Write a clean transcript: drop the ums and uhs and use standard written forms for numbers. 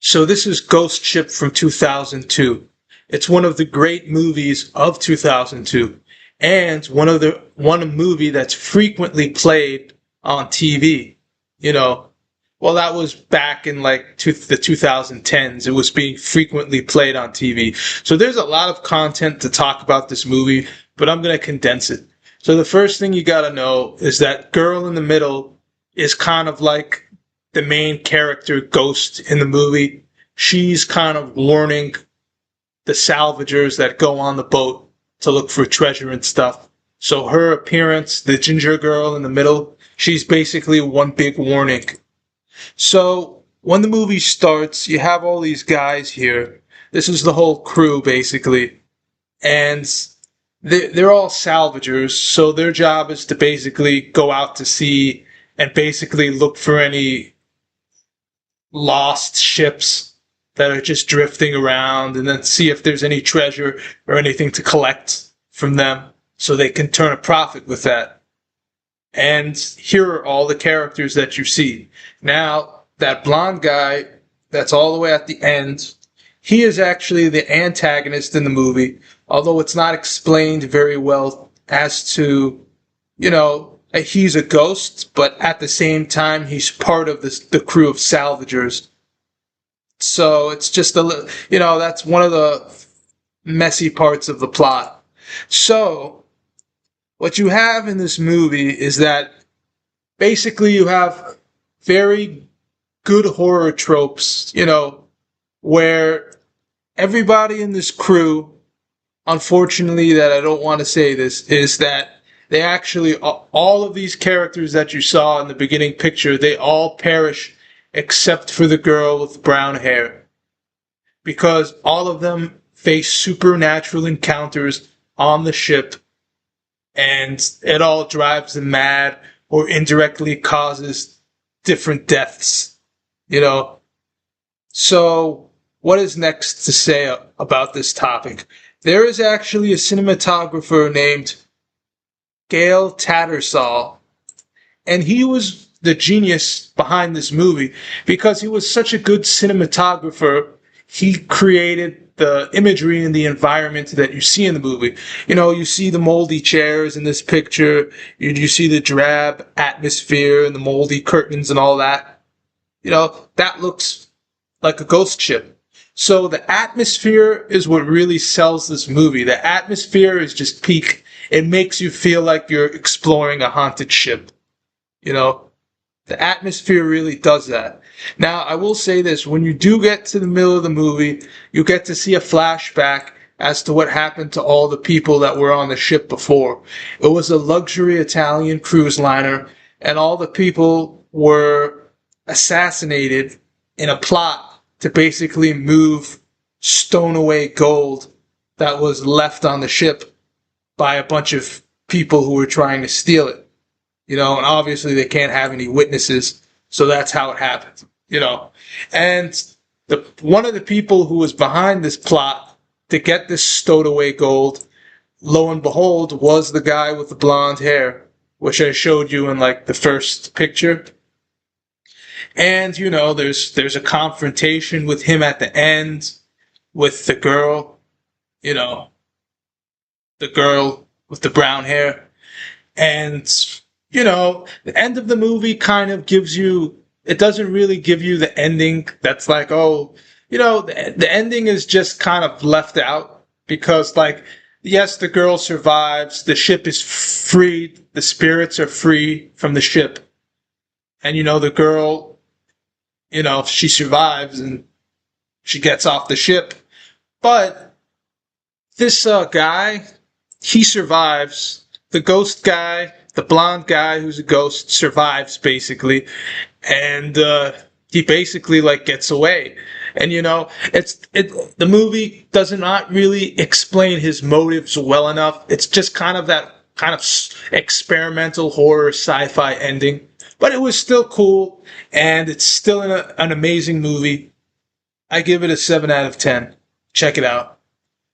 So this is Ghost Ship from 2002. It's one of the great movies of 2002 and one movie that's frequently played on TV. You know, well that was back in like the 2010s. It was being frequently played on TV. So there's a lot of content to talk about this movie, but I'm going to condense it. So the first thing you got to know is that girl in the middle is kind of like the main character Ghost in the movie. She's kind of warning the salvagers that go on the boat to look for treasure and stuff. So her appearance, the ginger girl in the middle, she's basically one big warning. So when the movie starts, you have all these guys here. This is the whole crew basically. And they're all salvagers. So their job is to basically go out to sea and basically look for any lost ships that are just drifting around and then see if there's any treasure or anything to collect from them so they can turn a profit with that. And here are all the characters that you see. Now, that blonde guy that's all the way at the end, he is actually the antagonist in the movie, although it's not explained very well as to, he's a ghost, but at the same time, he's part of the crew of salvagers. So it's just that's one of the messy parts of the plot. So what you have in this movie is that basically you have very good horror tropes, where everybody in this crew, unfortunately that I don't want to say this, is that they actually, all of these characters that you saw in the beginning picture, they all perish except for the girl with brown hair. Because all of them face supernatural encounters on the ship, and it all drives them mad or indirectly causes different deaths, So, what is next to say about this topic? There is actually a cinematographer named Gale Tattersall, and he was the genius behind this movie because he was such a good cinematographer. He created the imagery and the environment that you see in the movie. You see the moldy chairs in this picture. You see the drab atmosphere and the moldy curtains and all that. That looks like a ghost ship. So the atmosphere is what really sells this movie. The atmosphere is just peak. It makes you feel like you're exploring a haunted ship. The atmosphere really does that. Now, I will say this. When you do get to the middle of the movie, you get to see a flashback as to what happened to all the people that were on the ship before. It was a luxury Italian cruise liner, and all the people were assassinated in a plot to basically move stowaway gold that was left on the ship by a bunch of people who were trying to steal it. And obviously they can't have any witnesses, so that's how it happened, And one of the people who was behind this plot to get this stowed away gold, lo and behold, was the guy with the blonde hair, which I showed you in like the first picture. And, there's a confrontation with him at the end with the girl, the girl with the brown hair. And the end of the movie kind of gives you, it doesn't really give you the ending that's like, the ending is just kind of left out because, yes, the girl survives, the ship is freed, the spirits are free from the ship. And, the girl, she survives and she gets off the ship. But this guy, he survives. The ghost guy, the blonde guy who's a ghost, survives basically, and he basically gets away. And the movie does not really explain his motives well enough. It's just kind of that kind of experimental horror sci-fi ending, but it was still cool, and it's still an amazing movie. I give it a 7 out of 10. Check it out.